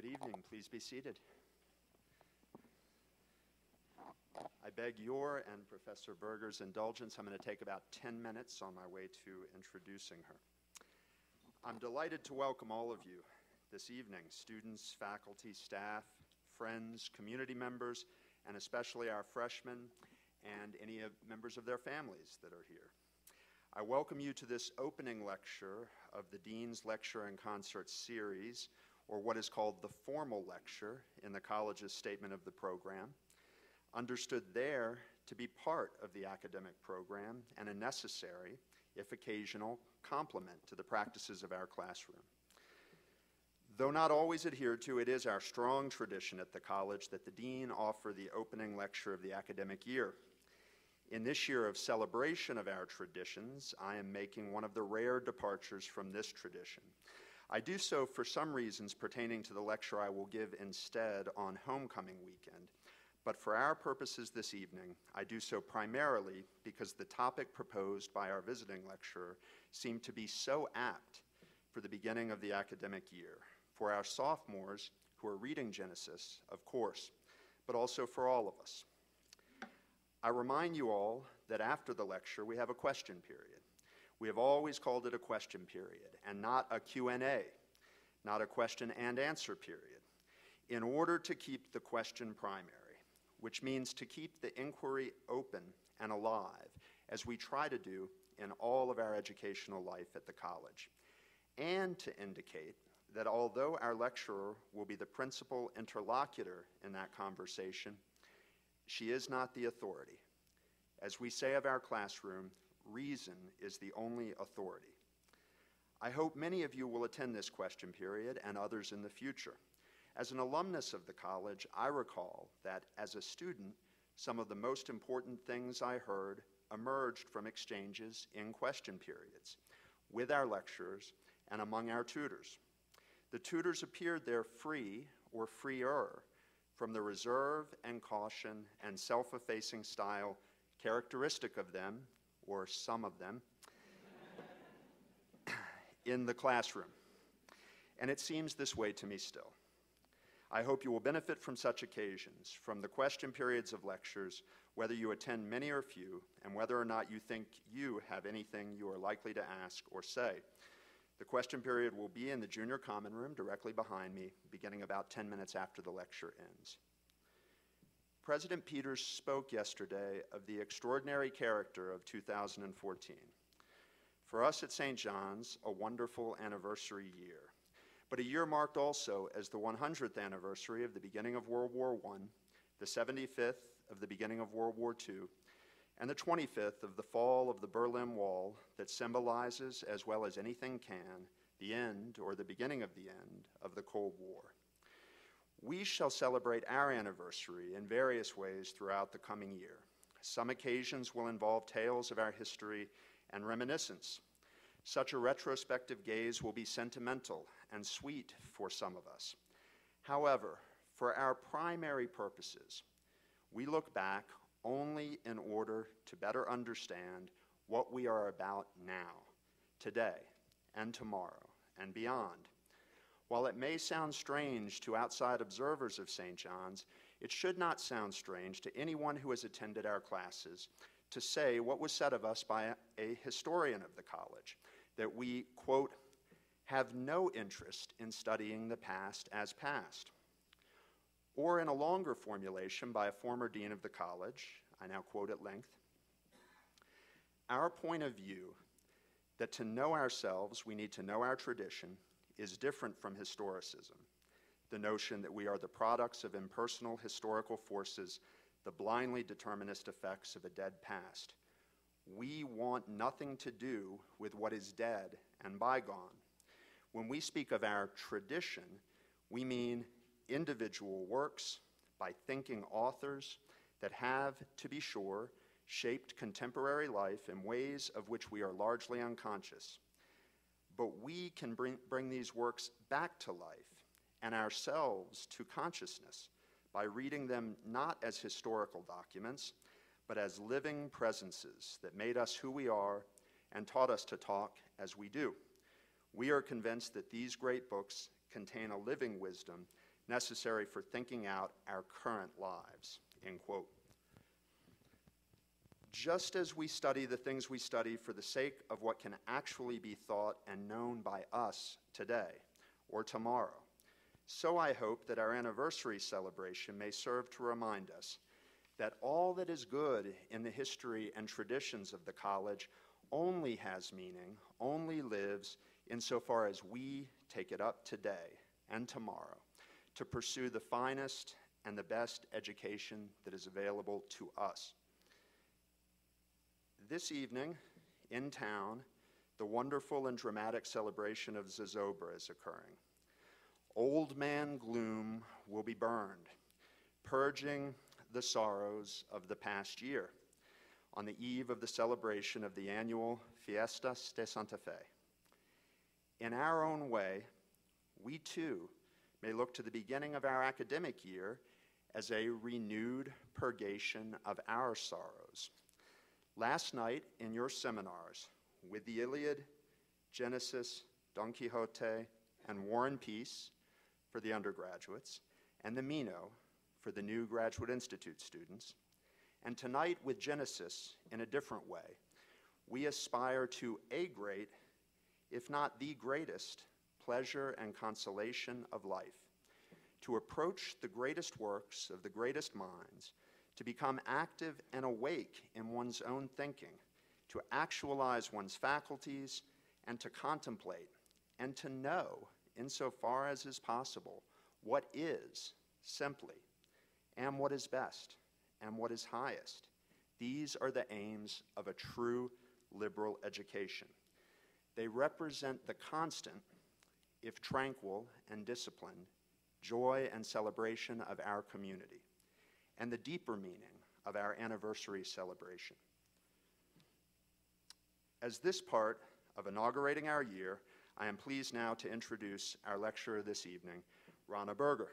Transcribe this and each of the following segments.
Good evening. Please be seated. I beg your and Professor Berger's indulgence. I'm going to take about 10 minutes on my way to introducing her. I'm delighted to welcome all of you this evening, students, faculty, staff, friends, community members, and especially our freshmen and any members of their families that are here. I welcome you to this opening lecture of the Dean's Lecture and Concert Series, or what is called the formal lecture in the college's statement of the program, understood there to be part of the academic program and a necessary, if occasional, complement to the practices of our classroom. Though not always adhered to, it is our strong tradition at the college that the dean offer the opening lecture of the academic year. In this year of celebration of our traditions, I am making one of the rare departures from this tradition. I do so for some reasons pertaining to the lecture I will give instead on homecoming weekend. But for our purposes this evening, I do so primarily because the topic proposed by our visiting lecturer seemed to be so apt for the beginning of the academic year, for our sophomores who are reading Genesis, of course, but also for all of us. I remind you all that after the lecture, we have a question period. We have always called it a question period and not a Q&A, not a question and answer period, in order to keep the question primary, which means to keep the inquiry open and alive, as we try to do in all of our educational life at the college, and to indicate that although our lecturer will be the principal interlocutor in that conversation, she is not the authority. As we say of our classroom, reason is the only authority. I hope many of you will attend this question period and others in the future. As an alumnus of the college, I recall that as a student, some of the most important things I heard emerged from exchanges in question periods with our lecturers and among our tutors. The tutors appeared there free or freer from the reserve and caution and self-effacing style characteristic of them, or some of them, in the classroom. And it seems this way to me still. I hope you will benefit from such occasions, from the question periods of lectures, whether you attend many or few, and whether or not you think you have anything you are likely to ask or say. The question period will be in the junior common room directly behind me, beginning about 10 minutes after the lecture ends. President Peters spoke yesterday of the extraordinary character of 2014. For us at St. John's, a wonderful anniversary year, but a year marked also as the 100th anniversary of the beginning of World War I, the 75th of the beginning of World War II, and the 25th of the fall of the Berlin Wall that symbolizes, as well as anything can, the end or the beginning of the end of the Cold War. We shall celebrate our anniversary in various ways throughout the coming year. Some occasions will involve tales of our history and reminiscence. Such a retrospective gaze will be sentimental and sweet for some of us. However, for our primary purposes, we look back only in order to better understand what we are about now, today, and tomorrow, and beyond. While it may sound strange to outside observers of St. John's, it should not sound strange to anyone who has attended our classes to say what was said of us by a historian of the college, that we, quote, have no interest in studying the past as past. Or in a longer formulation by a former dean of the college, I now quote at length, our point of view that to know ourselves we need to know our tradition is different from historicism, the notion that we are the products of impersonal historical forces, the blindly determinist effects of a dead past. We want nothing to do with what is dead and bygone. When we speak of our tradition, we mean individual works by thinking authors that have, to be sure, shaped contemporary life in ways of which we are largely unconscious. But we can bring these works back to life and ourselves to consciousness by reading them not as historical documents, but as living presences that made us who we are and taught us to talk as we do. We are convinced that these great books contain a living wisdom necessary for thinking out our current lives, end quote. Just as we study the things we study for the sake of what can actually be thought and known by us today or tomorrow, so I hope that our anniversary celebration may serve to remind us that all that is good in the history and traditions of the college only has meaning, only lives insofar as we take it up today and tomorrow to pursue the finest and the best education that is available to us. This evening, in town, the wonderful and dramatic celebration of Zozobra is occurring. Old Man Gloom will be burned, purging the sorrows of the past year on the eve of the celebration of the annual Fiestas de Santa Fe. In our own way, we too may look to the beginning of our academic year as a renewed purgation of our sorrows. Last night in your seminars, with the Iliad, Genesis, Don Quixote, and War and Peace for the undergraduates, and the Meno for the new Graduate Institute students, and tonight with Genesis in a different way, we aspire to a great, if not the greatest, pleasure and consolation of life, to approach the greatest works of the greatest minds, to become active and awake in one's own thinking, to actualize one's faculties, and to contemplate, and to know, insofar as is possible, what is, simply, and what is best, and what is highest. These are the aims of a true liberal education. They represent the constant, if tranquil and disciplined, joy and celebration of our community, and the deeper meaning of our anniversary celebration. As this part of inaugurating our year, I am pleased now to introduce our lecturer this evening, Ronna Berger.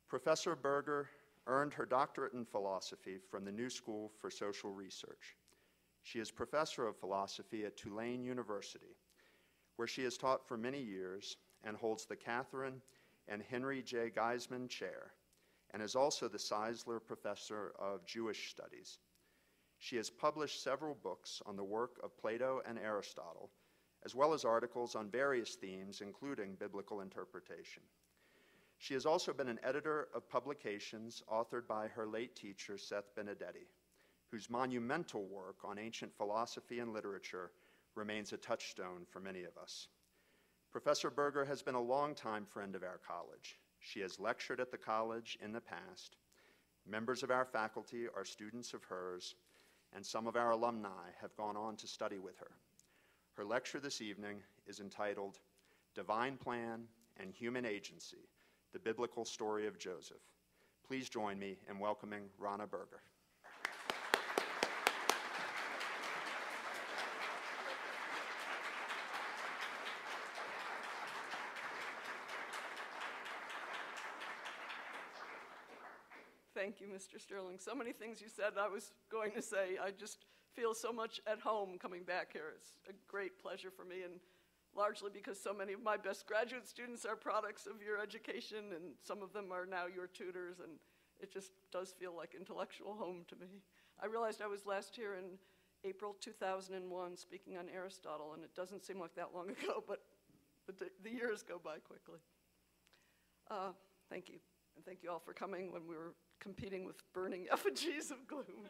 Professor Berger earned her doctorate in philosophy from the New School for Social Research. She is professor of philosophy at Tulane University, where she has taught for many years and holds the Catherine and Henry J. Geisman Chair, and is also the Seisler Professor of Jewish Studies. She has published several books on the work of Plato and Aristotle, as well as articles on various themes, including biblical interpretation. She has also been an editor of publications authored by her late teacher, Seth Benedetti, whose monumental work on ancient philosophy and literature remains a touchstone for many of us. Professor Berger has been a longtime friend of our college. She has lectured at the college in the past. Members of our faculty are students of hers, and some of our alumni have gone on to study with her. Her lecture this evening is entitled Divine Plan and Human Agency, the Biblical Story of Joseph. Please join me in welcoming Ronna Berger. Thank you, Mr. Sterling. So many things you said I was going to say. I just feel so much at home coming back here. It's a great pleasure for me, and largely because so many of my best graduate students are products of your education, and some of them are now your tutors, and it just does feel like intellectual home to me. I realized I was last here in April 2001 speaking on Aristotle, and it doesn't seem like that long ago, but the years go by quickly. Thank you, and thank you all for coming when we were competing with burning effigies of gloom.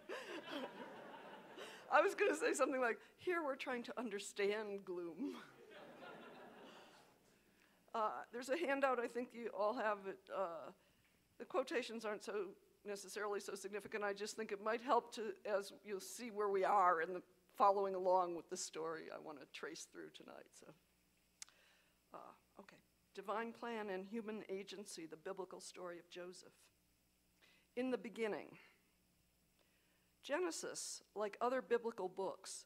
I was going to say something like, here we're trying to understand gloom. There's a handout I think you all have. The quotations aren't so necessarily so significant. I just think it might help to, as you'll see where we are in the following along with the story I want to trace through tonight. So, okay. Divine Plan and Human Agency, the Biblical Story of Joseph. In the beginning. Genesis, like other biblical books,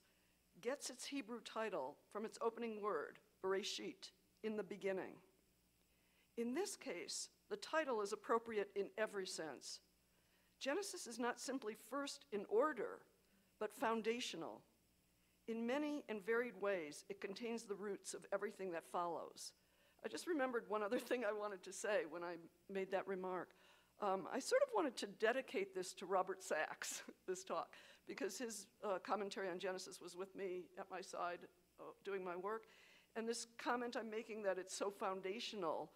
gets its Hebrew title from its opening word, Bereshit, in the beginning. In this case, the title is appropriate in every sense. Genesis is not simply first in order, but foundational. In many and varied ways, it contains the roots of everything that follows. I just remembered one other thing I wanted to say when I made that remark. I sort of wanted to dedicate this to Robert Sachs, this talk, because his commentary on Genesis was with me at my side doing my work. And this comment I'm making that it's so foundational,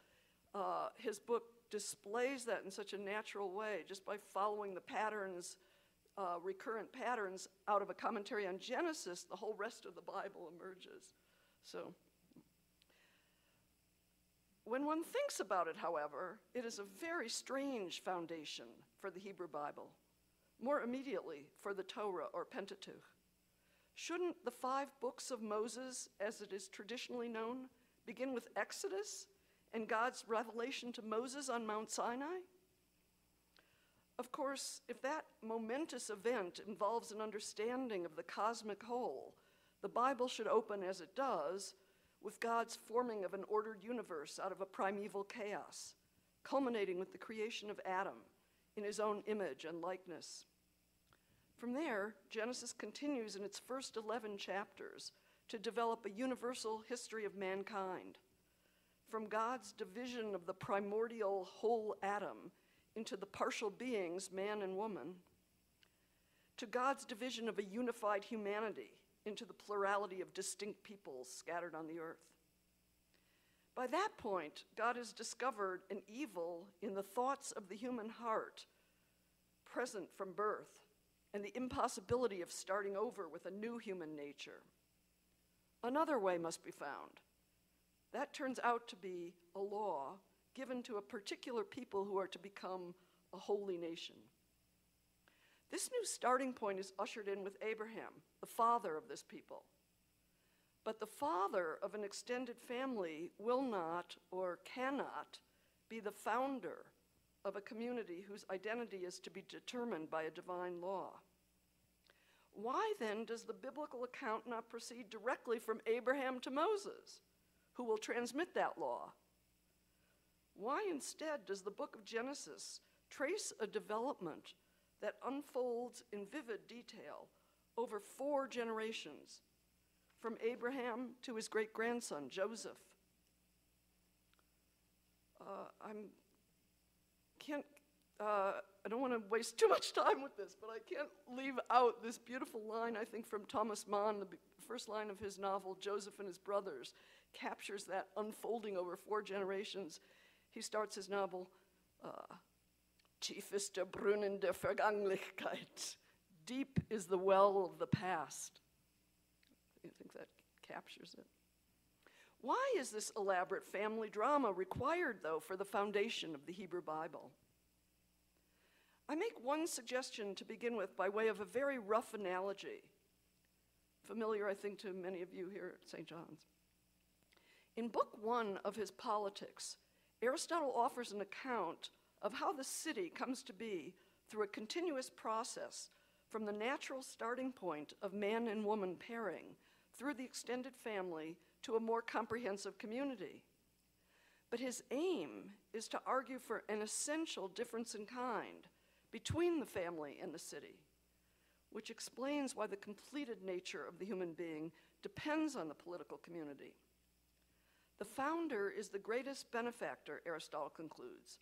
his book displays that in such a natural way, just by following the patterns, recurrent patterns out of a commentary on Genesis, the whole rest of the Bible emerges. So, when one thinks about it, however, it is a very strange foundation for the Hebrew Bible, more immediately for the Torah or Pentateuch. Shouldn't the 5 books of Moses, as it is traditionally known, begin with Exodus and God's revelation to Moses on Mount Sinai? Of course, if that momentous event involves an understanding of the cosmic whole, the Bible should open, as it does, with God's forming of an ordered universe out of a primeval chaos, culminating with the creation of Adam in his own image and likeness. From there, Genesis continues in its first 11 chapters to develop a universal history of mankind, from God's division of the primordial whole Adam into the partial beings, man and woman, to God's division of a unified humanity into the plurality of distinct peoples scattered on the earth. By that point, God has discovered an evil in the thoughts of the human heart, present from birth, and the impossibility of starting over with a new human nature. Another way must be found. That turns out to be a law given to a particular people who are to become a holy nation. This new starting point is ushered in with Abraham, the father of this people. But the father of an extended family will not or cannot be the founder of a community whose identity is to be determined by a divine law. Why then does the biblical account not proceed directly from Abraham to Moses, who will transmit that law? Why instead does the book of Genesis trace a development that unfolds in vivid detail over 4 generations, from Abraham to his great-grandson, Joseph? I don't want to waste too much time with this, but I can't leave out this beautiful line, I think, from Thomas Mann, the first line of his novel, Joseph and His Brothers, captures that unfolding over 4 generations. He starts his novel, Tief ist der Brunnen der Vergangenheit. Deep is the well of the past. I think that captures it. Why is this elaborate family drama required, though, for the foundation of the Hebrew Bible? I make one suggestion to begin with by way of a very rough analogy, familiar, I think, to many of you here at St. John's. In Book 1 of his Politics, Aristotle offers an account of how the city comes to be through a continuous process from the natural starting point of man and woman pairing through the extended family to a more comprehensive community. But his aim is to argue for an essential difference in kind between the family and the city, which explains why the completed nature of the human being depends on the political community. The founder is the greatest benefactor, Aristotle concludes,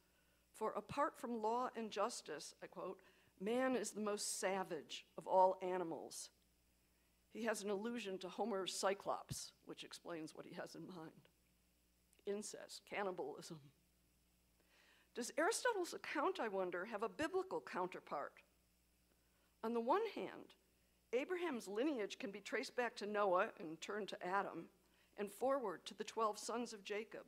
for apart from law and justice, I quote, man is the most savage of all animals. He has an allusion to Homer's Cyclops, which explains what he has in mind. Incest, cannibalism. Does Aristotle's account, I wonder, have a biblical counterpart? On the one hand, Abraham's lineage can be traced back to Noah and turned to Adam, and forward to the 12 sons of Jacob,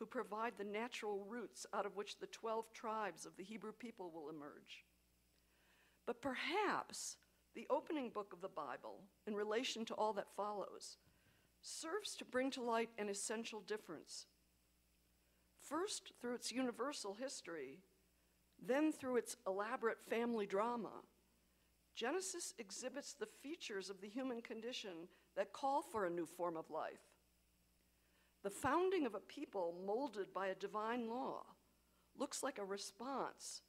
who provide the natural roots out of which the 12 tribes of the Hebrew people will emerge. But perhaps the opening book of the Bible, in relation to all that follows, serves to bring to light an essential difference. First, through its universal history, then through its elaborate family drama, Genesis exhibits the features of the human condition that call for a new form of life. The founding of a people molded by a divine law looks like a response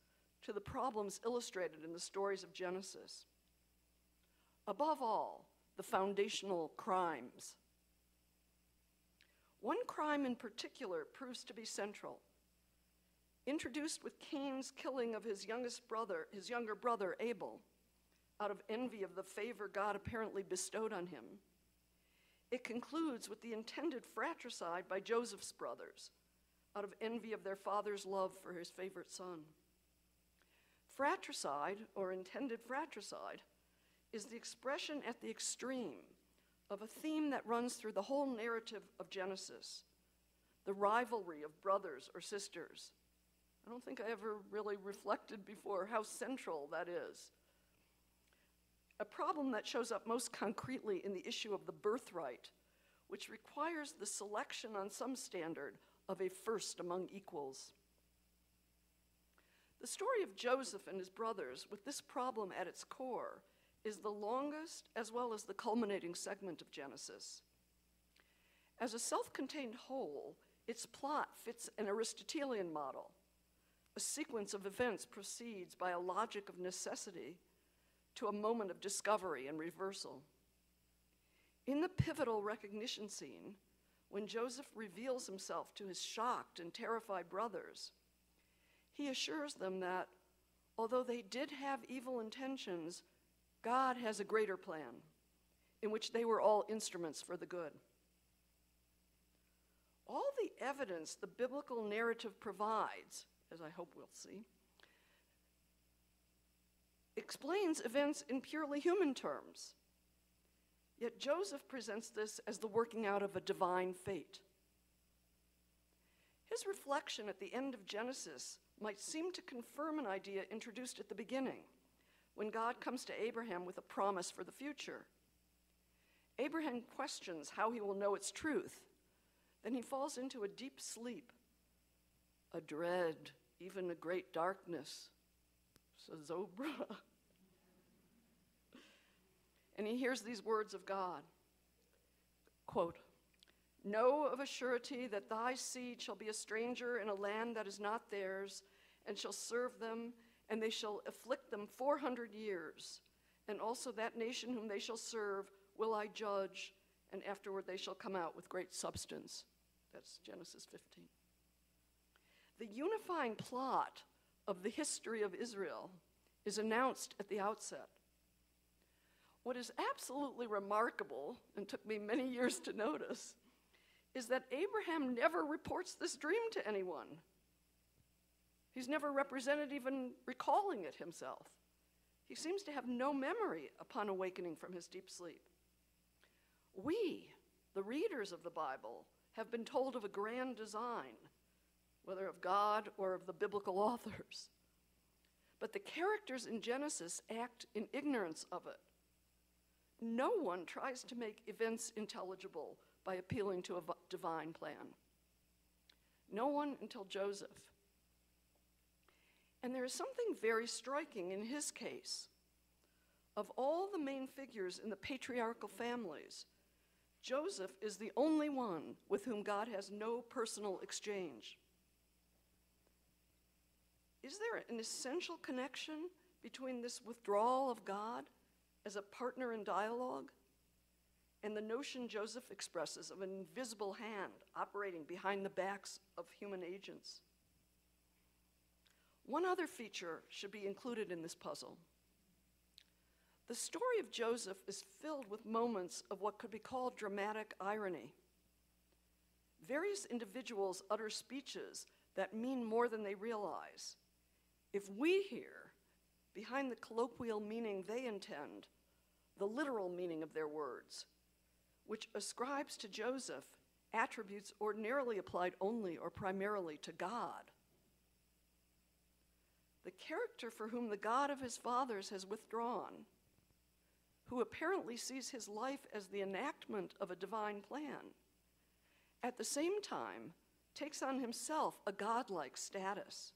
to the problems illustrated in the stories of Genesis. Above all, the foundational crimes. One crime in particular proves to be central. Introduced with Cain's killing of his younger brother Abel, out of envy of the favor God apparently bestowed on him, it concludes with the intended fratricide by Joseph's brothers, out of envy of their father's love for his favorite son. Fratricide, or intended fratricide, is the expression at the extreme of a theme that runs through the whole narrative of Genesis, the rivalry of brothers or sisters. I don't think I ever really reflected before how central that is. A problem that shows up most concretely in the issue of the birthright, which requires the selection on some standard of a first among equals. The story of Joseph and his brothers, with this problem at its core, is the longest as well as the culminating segment of Genesis. As a self-contained whole, its plot fits an Aristotelian model. A sequence of events proceeds by a logic of necessity to a moment of discovery and reversal. In the pivotal recognition scene, when Joseph reveals himself to his shocked and terrified brothers, he assures them that, although they did have evil intentions, God has a greater plan, in which they were all instruments for the good. All the evidence the biblical narrative provides, as I hope we'll see, explains events in purely human terms. Yet Joseph presents this as the working out of a divine fate. His reflection at the end of Genesis might seem to confirm an idea introduced at the beginning, when God comes to Abraham with a promise for the future. Abraham questions how he will know its truth. Then he falls into a deep sleep, a dread, even a great darkness, says Zobra. And he hears these words of God, quote, "Know of a surety that thy seed shall be a stranger in a land that is not theirs, and shall serve them, and they shall afflict them 400 years. And also that nation whom they shall serve will I judge, and afterward they shall come out with great substance." That's Genesis 15. The unifying plot of the history of Israel is announced at the outset. What is absolutely remarkable, and took me many years to notice, is that Abraham never reports this dream to anyone. He's never represented even recalling it himself. He seems to have no memory upon awakening from his deep sleep. We, the readers of the Bible, have been told of a grand design, whether of God or of the biblical authors. But the characters in Genesis act in ignorance of it. No one tries to make events intelligible by appealing to a divine plan. No one until Joseph. And there is something very striking in his case. Of all the main figures in the patriarchal families, Joseph is the only one with whom God has no personal exchange. Is there an essential connection between this withdrawal of God as a partner in dialogue and the notion Joseph expresses of an invisible hand operating behind the backs of human agents? One other feature should be included in this puzzle. The story of Joseph is filled with moments of what could be called dramatic irony. Various individuals utter speeches that mean more than they realize. If we hear, behind the colloquial meaning they intend, the literal meaning of their words, which ascribes to Joseph attributes ordinarily applied only or primarily to God. The character for whom the God of his fathers has withdrawn, who apparently sees his life as the enactment of a divine plan, at the same time takes on himself a godlike status.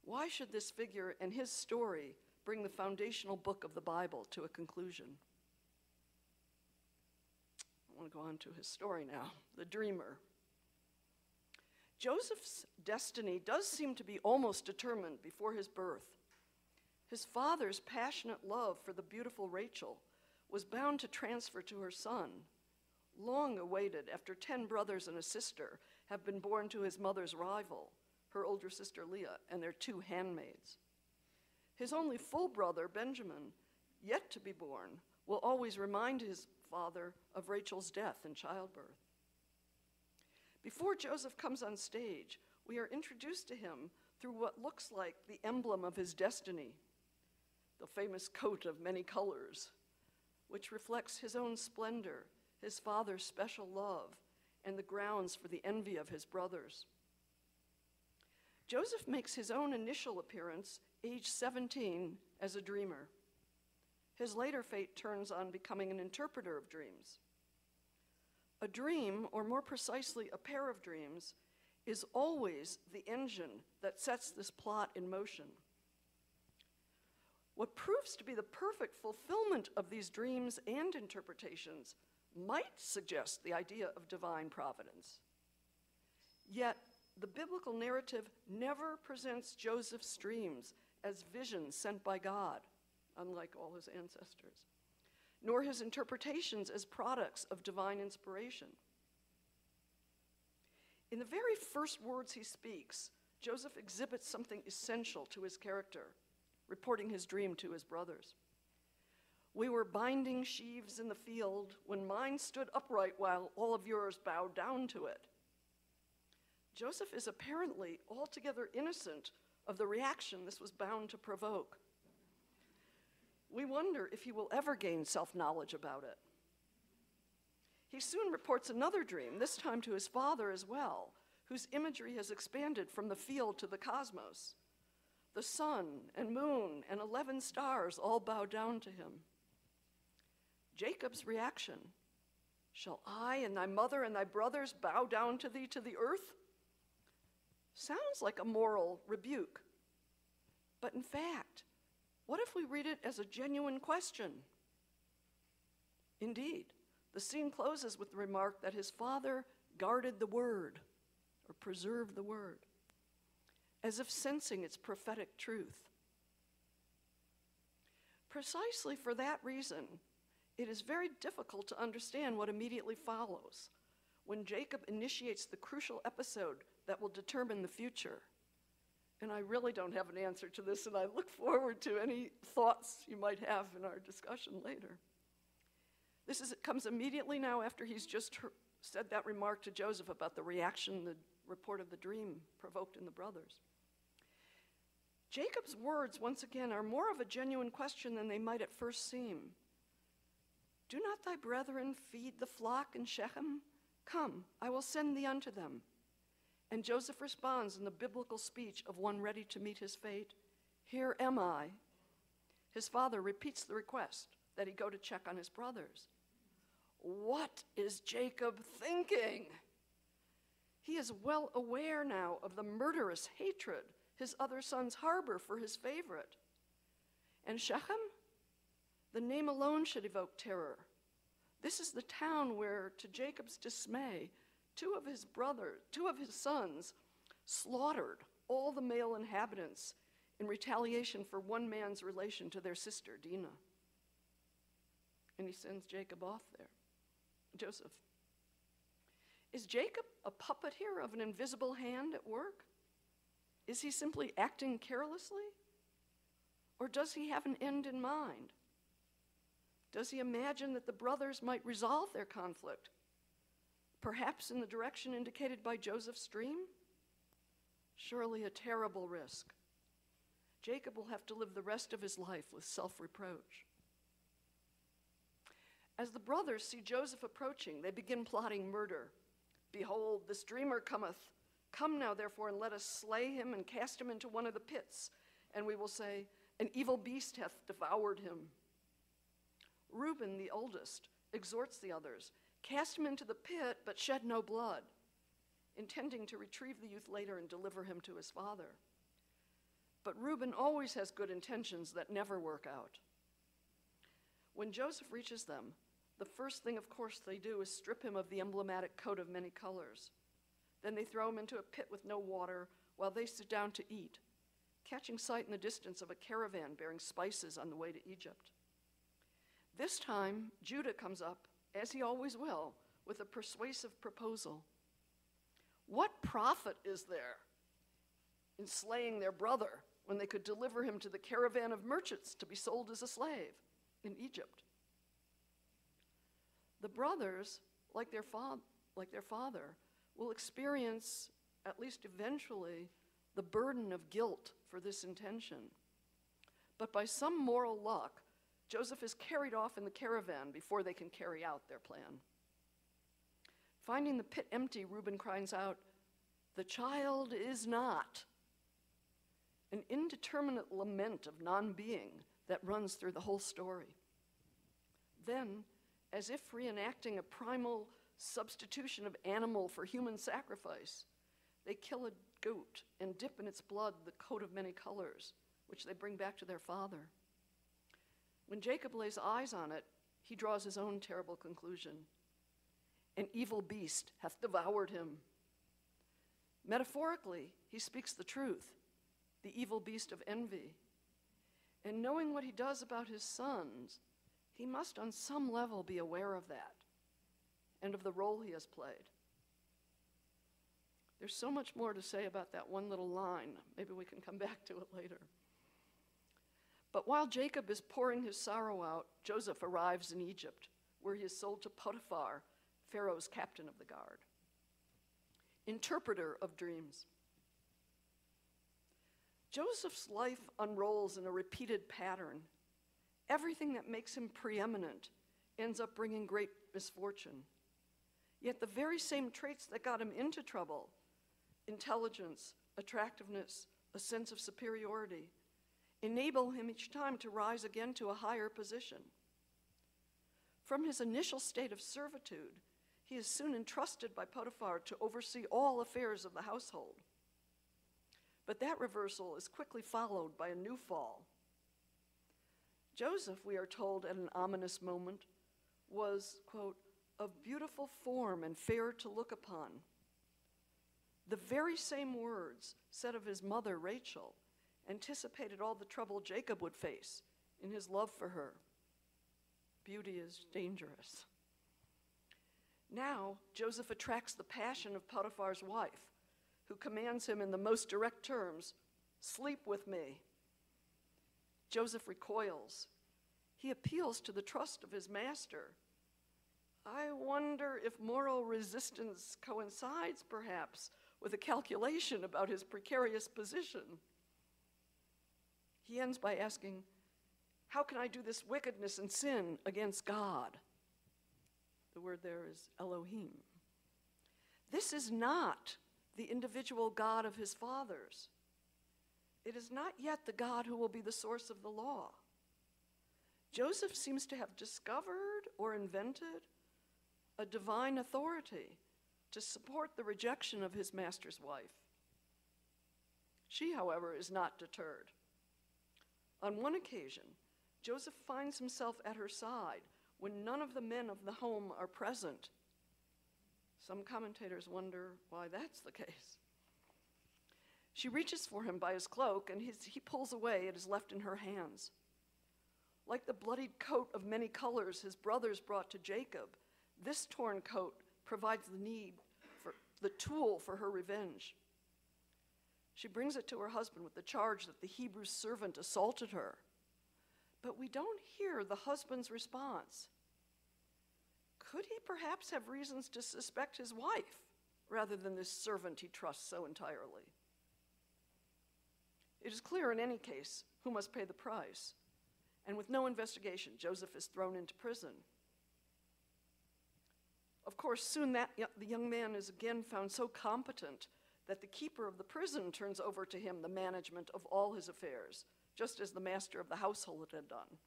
Why should this figure and his story bring the foundational book of the Bible to a conclusion? I want to go on to his story now, the dreamer. Joseph's destiny does seem to be almost determined before his birth. His father's passionate love for the beautiful Rachel was bound to transfer to her son, long awaited after 10 brothers and a sister have been born to his mother's rival, her older sister Leah, and their 2 handmaids. His only full brother, Benjamin, yet to be born, will always remind his father of Rachel's death in childbirth. Before Joseph comes on stage, we are introduced to him through what looks like the emblem of his destiny, the famous coat of many colors, which reflects his own splendor, his father's special love, and the grounds for the envy of his brothers. Joseph makes his own initial appearance, age 17, as a dreamer. His later fate turns on becoming an interpreter of dreams. A dream, or more precisely, a pair of dreams, is always the engine that sets this plot in motion. What proves to be the perfect fulfillment of these dreams and interpretations might suggest the idea of divine providence. Yet, the biblical narrative never presents Joseph's dreams as visions sent by God, unlike all his ancestors, nor his interpretations as products of divine inspiration. In the very first words he speaks, Joseph exhibits something essential to his character, reporting his dream to his brothers. "We were binding sheaves in the field when mine stood upright while all of yours bowed down to it." Joseph is apparently altogether innocent of the reaction this was bound to provoke. We wonder if he will ever gain self-knowledge about it. He soon reports another dream, this time to his father as well, whose imagery has expanded from the field to the cosmos. The sun and moon and 11 stars all bow down to him. Jacob's reaction, "Shall I and thy mother and thy brothers bow down to thee to the earth?" sounds like a moral rebuke. But in fact, what if we read it as a genuine question? Indeed, the scene closes with the remark that his father guarded the word, or preserved the word, as if sensing its prophetic truth. Precisely for that reason, it is very difficult to understand what immediately follows when Jacob initiates the crucial episode that will determine the future. And I really don't have an answer to this, and I look forward to any thoughts you might have in our discussion later. It comes immediately now after he's just said that remark to Joseph about the reaction the report of the dream provoked in the brothers. Jacob's words, once again, are more of a genuine question than they might at first seem. "Do not thy brethren feed the flock in Shechem? Come, I will send thee unto them." And Joseph responds in the biblical speech of one ready to meet his fate, "Here am I." His father repeats the request that he go to check on his brothers. What is Jacob thinking? He is well aware now of the murderous hatred his other sons harbor for his favorite. And Shechem? The name alone should evoke terror. This is the town where, to Jacob's dismay, two of his sons slaughtered all the male inhabitants in retaliation for one man's relation to their sister, Dinah. And he sends Jacob off there. Joseph. Is Jacob a puppet here of an invisible hand at work? Is he simply acting carelessly? Or does he have an end in mind? Does he imagine that the brothers might resolve their conflict, perhaps in the direction indicated by Joseph's dream? Surely a terrible risk. Jacob will have to live the rest of his life with self-reproach. As the brothers see Joseph approaching, they begin plotting murder. Behold, this dreamer cometh. Come now, therefore, and let us slay him and cast him into one of the pits. And we will say, an evil beast hath devoured him. Reuben, the oldest, exhorts the others, cast him into the pit, but shed no blood, intending to retrieve the youth later and deliver him to his father. But Reuben always has good intentions that never work out. When Joseph reaches them, the first thing, of course, they do is strip him of the emblematic coat of many colors. Then they throw him into a pit with no water while they sit down to eat, catching sight in the distance of a caravan bearing spices on the way to Egypt. This time, Judah comes up, as he always will, with a persuasive proposal. What profit is there in slaying their brother when they could deliver him to the caravan of merchants to be sold as a slave in Egypt? The brothers, like their father, will experience, at least eventually, the burden of guilt for this intention. But by some moral luck, Joseph is carried off in the caravan before they can carry out their plan. Finding the pit empty, Reuben cries out, "The child is not." An indeterminate lament of non-being that runs through the whole story. Then, as if reenacting a primal substitution of animal for human sacrifice, they kill a goat and dip in its blood the coat of many colors, which they bring back to their father. When Jacob lays eyes on it, he draws his own terrible conclusion. An evil beast hath devoured him. Metaphorically, he speaks the truth, the evil beast of envy. And knowing what he does about his sons, he must on some level be aware of that and of the role he has played. There's so much more to say about that one little line. Maybe we can come back to it later. But while Jacob is pouring his sorrow out, Joseph arrives in Egypt, where he is sold to Potiphar, Pharaoh's captain of the guard. Interpreter of dreams. Joseph's life unrolls in a repeated pattern. Everything that makes him preeminent ends up bringing great misfortune. Yet the very same traits that got him into trouble, intelligence, attractiveness, a sense of superiority, enable him each time to rise again to a higher position. From his initial state of servitude, he is soon entrusted by Potiphar to oversee all affairs of the household. But that reversal is quickly followed by a new fall. Joseph, we are told at an ominous moment, was, quote, of beautiful form and fair to look upon. The very same words said of his mother, Rachel, anticipated all the trouble Jacob would face in his love for her. Beauty is dangerous. Now, Joseph attracts the passion of Potiphar's wife, who commands him in the most direct terms, "Sleep with me." Joseph recoils. He appeals to the trust of his master. I wonder if moral resistance coincides, perhaps, with a calculation about his precarious position. He ends by asking, "How can I do this wickedness and sin against God?" The word there is Elohim. This is not the individual God of his fathers. It is not yet the God who will be the source of the law. Joseph seems to have discovered or invented a divine authority to support the rejection of his master's wife. She, however, is not deterred. On one occasion, Joseph finds himself at her side when none of the men of the home are present. Some commentators wonder why that's the case. She reaches for him by his cloak, and he pulls away. It is left in her hands. Like the bloodied coat of many colors his brothers brought to Jacob, this torn coat provides the tool for her revenge. She brings it to her husband with the charge that the Hebrew servant assaulted her. But we don't hear the husband's response. Could he perhaps have reasons to suspect his wife rather than this servant he trusts so entirely? It is clear in any case who must pay the price. And with no investigation, Joseph is thrown into prison. Of course, soon the young man is again found so competent that the keeper of the prison turns over to him the management of all his affairs, just as the master of the household had done.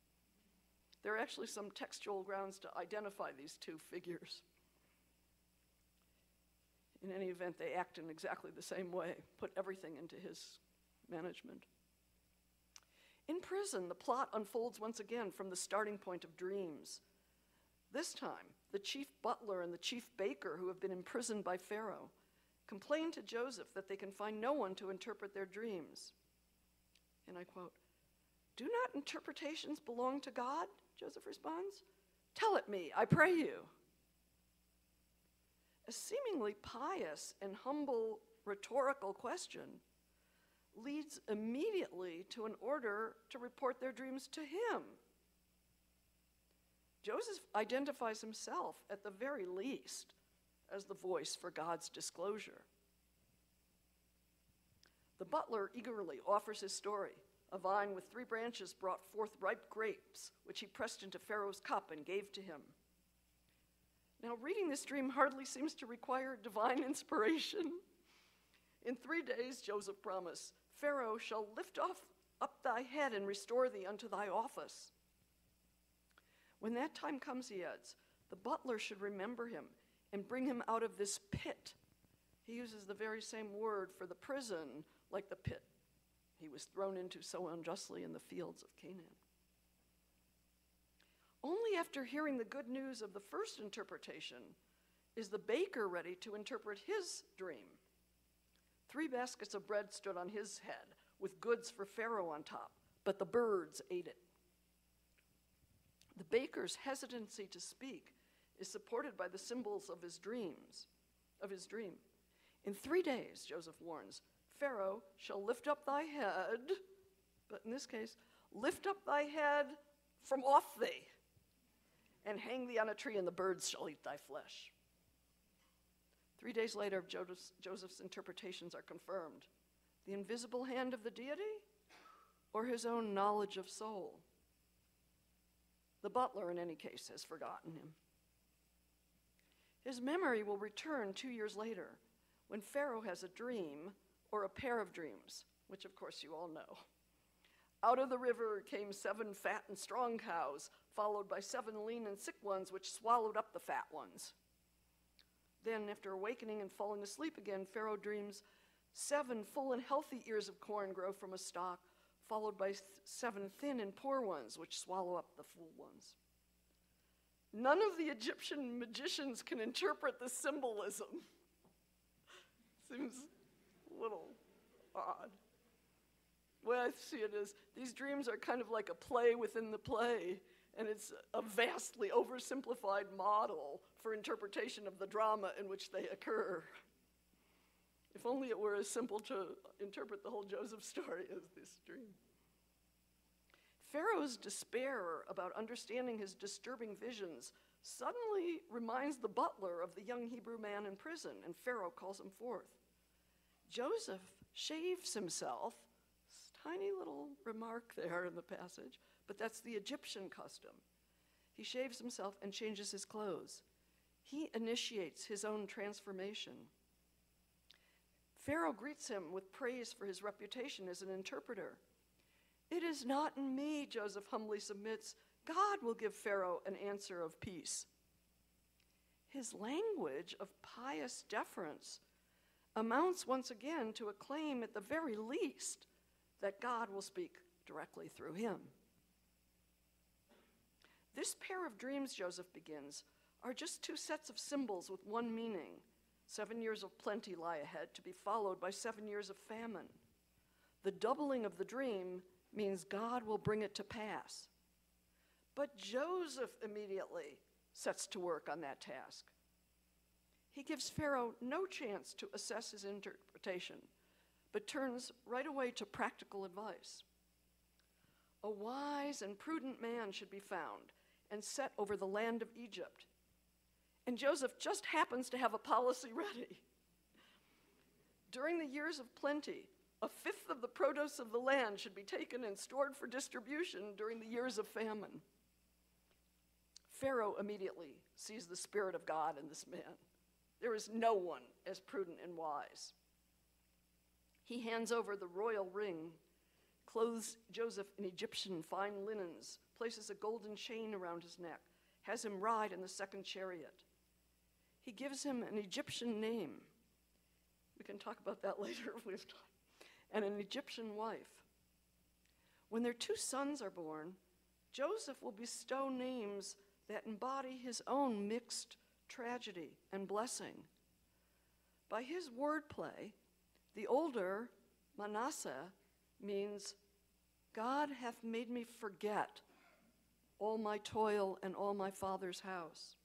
There are actually some textual grounds to identify these two figures. In any event, they act in exactly the same way, put everything into his management. In prison, the plot unfolds once again from the starting point of dreams. This time, the chief butler and the chief baker, who have been imprisoned by Pharaoh, complain to Joseph that they can find no one to interpret their dreams. And I quote, "Do not interpretations belong to God?" Joseph responds. "Tell it me, I pray you." A seemingly pious and humble rhetorical question leads immediately to an order to report their dreams to him. Joseph identifies himself, at the very least, as the voice for God's disclosure. The butler eagerly offers his story. A vine with 3 branches brought forth ripe grapes, which he pressed into Pharaoh's cup and gave to him. Now, reading this dream hardly seems to require divine inspiration. In 3 days, Joseph promised, Pharaoh shall lift up thy head and restore thee unto thy office. When that time comes, he adds, the butler should remember him and bring him out of this pit. He uses the very same word for the prison, like the pit he was thrown into so unjustly in the fields of Canaan. Only after hearing the good news of the first interpretation is the baker ready to interpret his dream. 3 baskets of bread stood on his head, with goods for Pharaoh on top, but the birds ate it. The baker's hesitancy to speak is supported by the symbols of his dream. In 3 days, Joseph warns, Pharaoh shall lift up thy head, but in this case, lift up thy head from off thee, and hang thee on a tree, and the birds shall eat thy flesh. 3 days later, Joseph's interpretations are confirmed. The invisible hand of the deity, or his own knowledge of soul? The butler, in any case, has forgotten him. His memory will return 2 years later, when Pharaoh has a dream, or a pair of dreams, which of course you all know. Out of the river came 7 fat and strong cows, followed by 7 lean and sick ones, which swallowed up the fat ones. Then, after awakening and falling asleep again, Pharaoh dreams 7 full and healthy ears of corn grow from a stalk, followed by 7 thin and poor ones, which swallow up the full ones. None of the Egyptian magicians can interpret the symbolism. Seems a little odd. The way I see it is, these dreams are kind of like a play within the play, and it's a vastly oversimplified model for interpretation of the drama in which they occur. If only it were as simple to interpret the whole Joseph story as this dream. Pharaoh's despair about understanding his disturbing visions suddenly reminds the butler of the young Hebrew man in prison, and Pharaoh calls him forth. Joseph shaves himself. Tiny little remark there in the passage, but that's the Egyptian custom. He shaves himself and changes his clothes. He initiates his own transformation. Pharaoh greets him with praise for his reputation as an interpreter. It is not in me, Joseph humbly submits. God will give Pharaoh an answer of peace. His language of pious deference amounts once again to a claim, at the very least, that God will speak directly through him. This pair of dreams, Joseph begins, are just 2 sets of symbols with one meaning. 7 years of plenty lie ahead, to be followed by 7 years of famine. The doubling of the dream means God will bring it to pass. But Joseph immediately sets to work on that task. He gives Pharaoh no chance to assess his interpretation, but turns right away to practical advice. A wise and prudent man should be found and set over the land of Egypt. And Joseph just happens to have a policy ready. During the years of plenty, 1/5 of the produce of the land should be taken and stored for distribution during the years of famine. Pharaoh immediately sees the Spirit of God in this man. There is no one as prudent and wise. He hands over the royal ring, clothes Joseph in Egyptian fine linens, places a golden chain around his neck, has him ride in the 2nd chariot. He gives him an Egyptian name. We can talk about that later if we have time. And an Egyptian wife. When their 2 sons are born, Joseph will bestow names that embody his own mixed tragedy and blessing. By his wordplay, the older, Manasseh, means, God hath made me forget all my toil and all my father's house.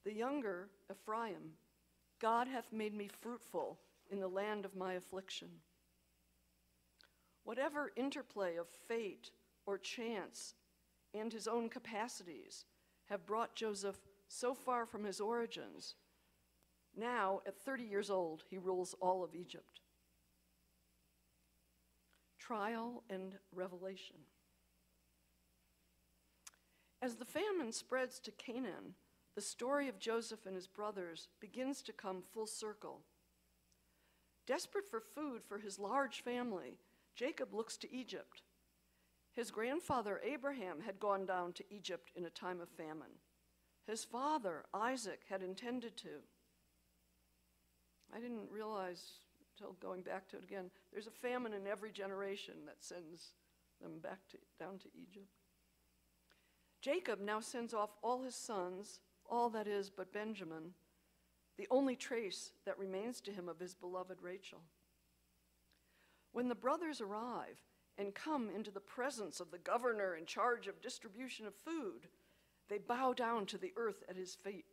The younger, Ephraim, God hath made me fruitful in the land of my affliction. Whatever interplay of fate or chance and his own capacities have brought Joseph so far from his origins, now, at 30 years old, he rules all of Egypt. Trial and revelation. As the famine spreads to Canaan, the story of Joseph and his brothers begins to come full circle. Desperate for food for his large family, Jacob looks to Egypt. His grandfather Abraham had gone down to Egypt in a time of famine. His father Isaac had intended to. I didn't realize until going back to it again, there's a famine in every generation that sends them back down to Egypt. Jacob now sends off all his sons, all that is but Benjamin, the only trace that remains to him of his beloved Rachel. When the brothers arrive and come into the presence of the governor in charge of distribution of food, they bow down to the earth at his feet.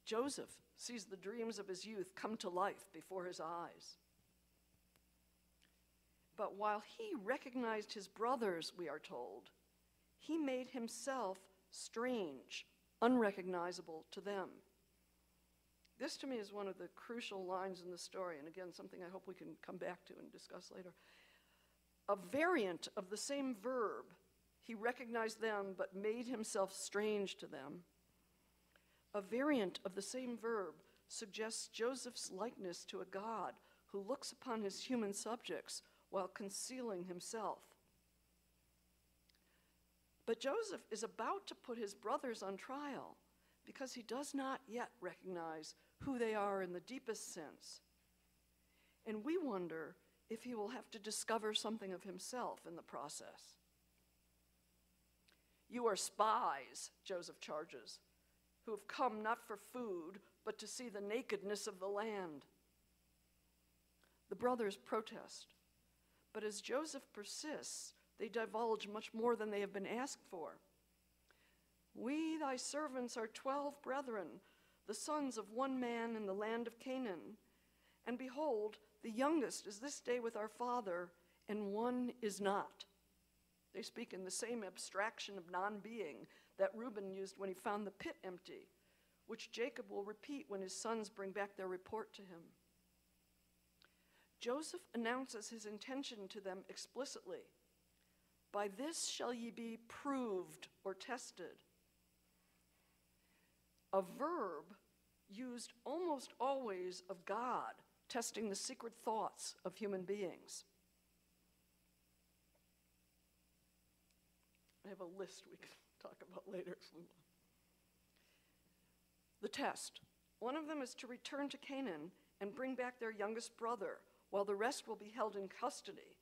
Joseph sees the dreams of his youth come to life before his eyes. But while he recognized his brothers, we are told, he made himself strange, unrecognizable to them. This to me is one of the crucial lines in the story, and again, something I hope we can come back to and discuss later. A variant of the same verb, he recognized them but made himself strange to them. A variant of the same verb suggests Joseph's likeness to a God who looks upon his human subjects while concealing himself. But Joseph is about to put his brothers on trial because he does not yet recognize who they are in the deepest sense. And we wonder if he will have to discover something of himself in the process. You are spies, Joseph charges, who have come not for food, but to see the nakedness of the land. The brothers protest, but as Joseph persists, they divulge much more than they have been asked for. We, thy servants, are 12 brethren, the sons of one man in the land of Canaan. And behold, the youngest is this day with our father, and one is not. They speak in the same abstraction of non-being that Reuben used when he found the pit empty, which Jacob will repeat when his sons bring back their report to him. Joseph announces his intention to them explicitly. By this shall ye be proved or tested. A verb used almost always of God, testing the secret thoughts of human beings. I have a list we can talk about later. The test. One of them is to return to Canaan and bring back their youngest brother, while the rest will be held in custody.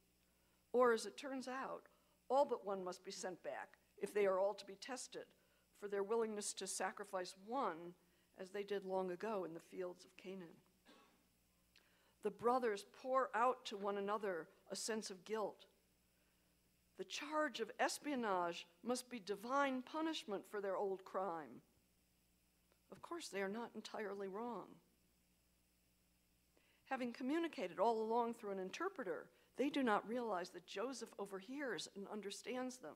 Or, as it turns out, all but one must be sent back if they are all to be tested for their willingness to sacrifice one, as they did long ago in the fields of Canaan. The brothers pour out to one another a sense of guilt. The charge of espionage must be divine punishment for their old crime. Of course, they are not entirely wrong. Having communicated all along through an interpreter, they do not realize that Joseph overhears and understands them.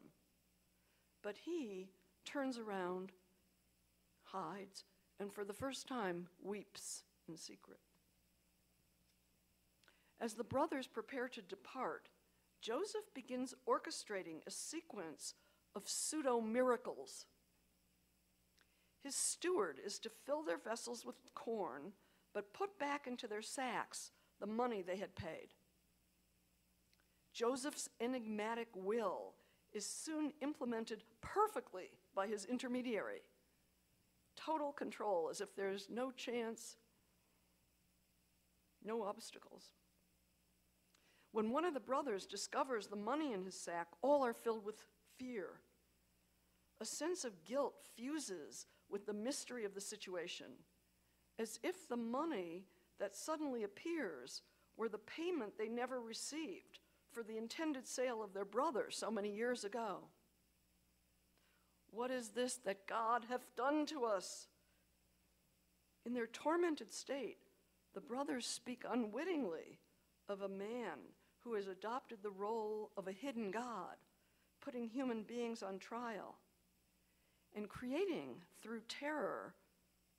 But he turns around, hides, and for the first time weeps in secret. As the brothers prepare to depart, Joseph begins orchestrating a sequence of pseudo-miracles. His steward is to fill their vessels with corn, but put back into their sacks the money they had paid. Joseph's enigmatic will is soon implemented perfectly by his intermediary. Total control, as if there's no chance, no obstacles. When one of the brothers discovers the money in his sack, all are filled with fear. A sense of guilt fuses with the mystery of the situation, as if the money that suddenly appears were the payment they never received for the intended sale of their brother so many years ago. What is this that God hath done to us? In their tormented state, the brothers speak unwittingly of a man who has adopted the role of a hidden God, putting human beings on trial, and creating, through terror,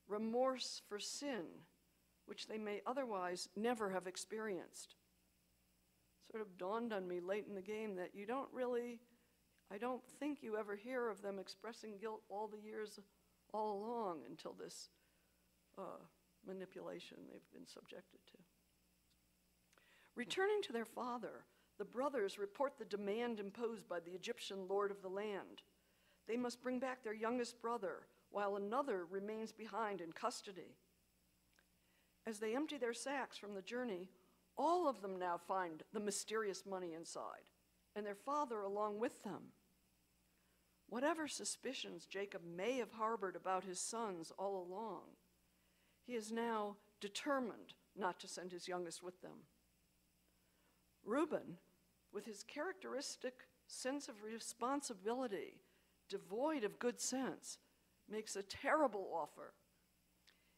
remorse for sin, which they may otherwise never have experienced. Sort of dawned on me late in the game that I don't think you ever hear of them expressing guilt all the years all along until this manipulation they've been subjected to. Returning to their father, the brothers report the demand imposed by the Egyptian lord of the land. They must bring back their youngest brother, while another remains behind in custody. As they empty their sacks from the journey, all of them now find the mysterious money inside, and their father along with them. Whatever suspicions Jacob may have harbored about his sons all along, he is now determined not to send his youngest with them. Reuben, with his characteristic sense of responsibility, devoid of good sense, makes a terrible offer.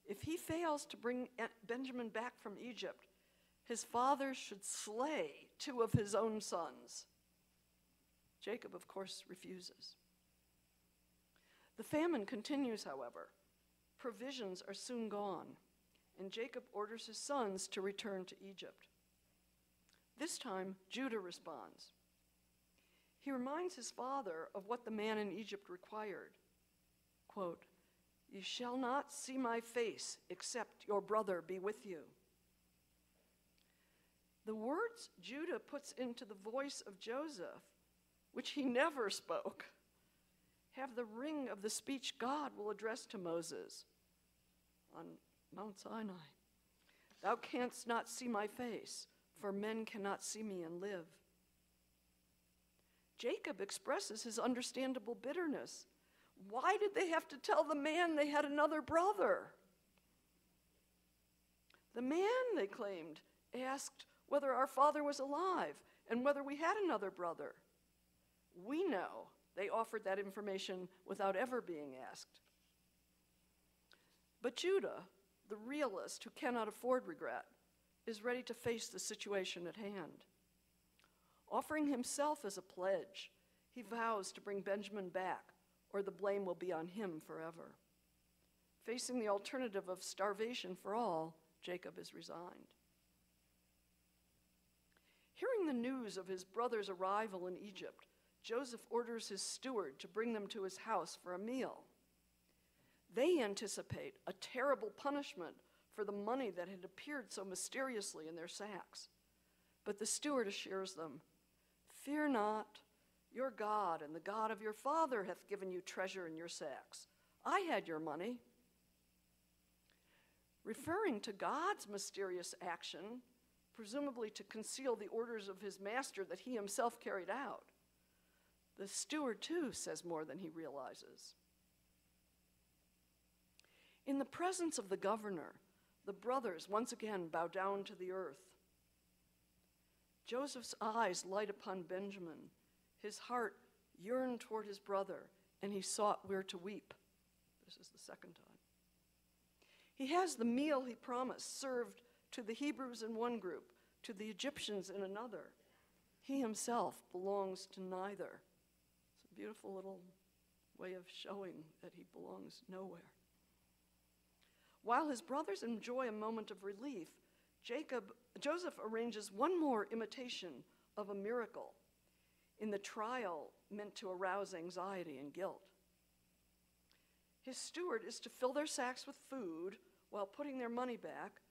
If he fails to bring Benjamin back from Egypt, his father should slay 2 of his own sons. Jacob, of course, refuses. The famine continues, however. Provisions are soon gone, and Jacob orders his sons to return to Egypt. This time, Judah responds. He reminds his father of what the man in Egypt required. Quote, "You shall not see my face except your brother be with you." The words Judah puts into the voice of Joseph, which he never spoke, have the ring of the speech God will address to Moses on Mount Sinai. "Thou canst not see my face, for men cannot see me and live." Jacob expresses his understandable bitterness. Why did they have to tell the man they had another brother? The man, they claimed, asked whether our father was alive and whether we had another brother. We know they offered that information without ever being asked. But Judah, the realist who cannot afford regret, is ready to face the situation at hand. Offering himself as a pledge, he vows to bring Benjamin back, or the blame will be on him forever. Facing the alternative of starvation for all, Jacob is resigned. Hearing the news of his brother's arrival in Egypt, Joseph orders his steward to bring them to his house for a meal. They anticipate a terrible punishment for the money that had appeared so mysteriously in their sacks. But the steward assures them, "Fear not, your God and the God of your father hath given you treasure in your sacks. I had your money." Referring to God's mysterious action, presumably to conceal the orders of his master that he himself carried out, the steward too says more than he realizes. In the presence of the governor, the brothers once again bow down to the earth. Joseph's eyes light upon Benjamin. His heart yearned toward his brother, and he sought where to weep. This is the second time. He has the meal he promised served to the Hebrews in one group, to the Egyptians in another. He himself belongs to neither. It's a beautiful little way of showing that he belongs nowhere. While his brothers enjoy a moment of relief, Joseph arranges one more imitation of a miracle in the trial meant to arouse anxiety and guilt. His steward is to fill their sacks with food while putting their money back,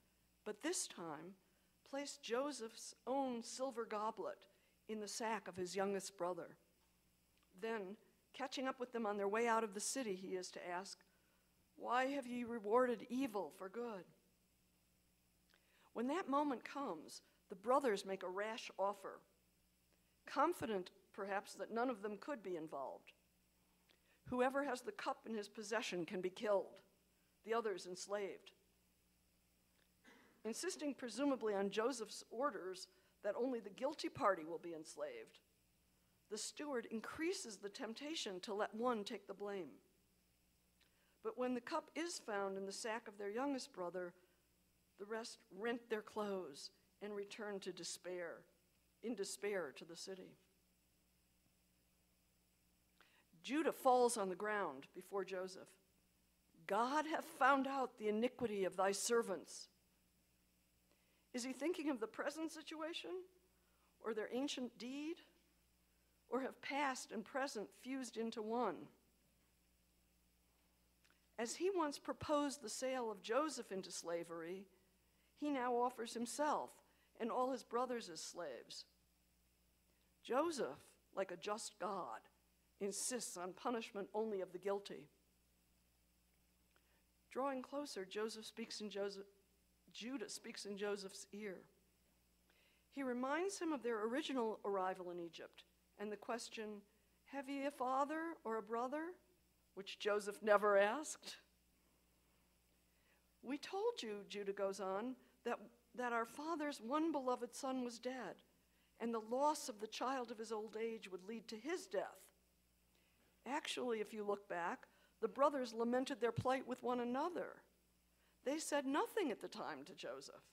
but this time place Joseph's own silver goblet in the sack of his youngest brother. Then, catching up with them on their way out of the city, he is to ask, "Why have ye rewarded evil for good?" When that moment comes, the brothers make a rash offer, confident perhaps that none of them could be involved. Whoever has the cup in his possession can be killed, the others enslaved. Insisting presumably on Joseph's orders that only the guilty party will be enslaved, the steward increases the temptation to let one take the blame. But when the cup is found in the sack of their youngest brother, the rest rent their clothes and return in despair to the city. Judah falls on the ground before Joseph. God hath found out the iniquity of thy servants. Is he thinking of the present situation, or their ancient deed, or have past and present fused into one? As he once proposed the sale of Joseph into slavery, he now offers himself and all his brothers as slaves. Joseph, like a just God, insists on punishment only of the guilty. Drawing closer, Judah speaks in Joseph's ear. He reminds him of their original arrival in Egypt and the question, "Have ye a father or a brother?" which Joseph never asked. "We told you," Judah goes on, that our father's one beloved son was dead, and the loss of the child of his old age would lead to his death. Actually, if you look back, the brothers lamented their plight with one another. They said nothing at the time to Joseph.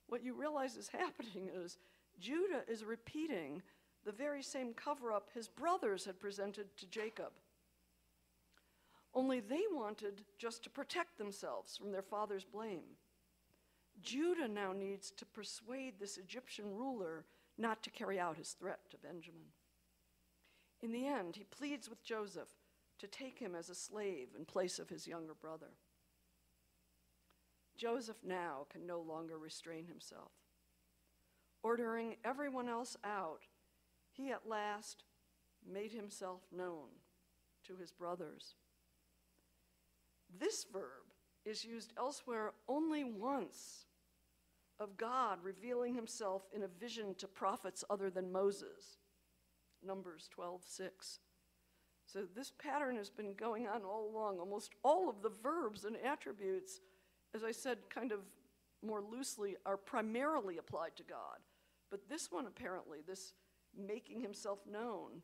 What you realize is happening is Judah is repeating the very same cover-up his brothers had presented to Jacob. Only they wanted just to protect themselves from their father's blame. Judah now needs to persuade this Egyptian ruler not to carry out his threat to Benjamin. In the end, he pleads with Joseph to take him as a slave in place of his younger brother. Joseph now can no longer restrain himself. Ordering everyone else out, he at last made himself known to his brothers. This verb is used elsewhere only once, of God revealing himself in a vision to prophets other than Moses, Numbers 12:6. So this pattern has been going on all along. Almost all of the verbs and attributes, as I said kind of more loosely, are primarily applied to God. But this one apparently, this making himself known,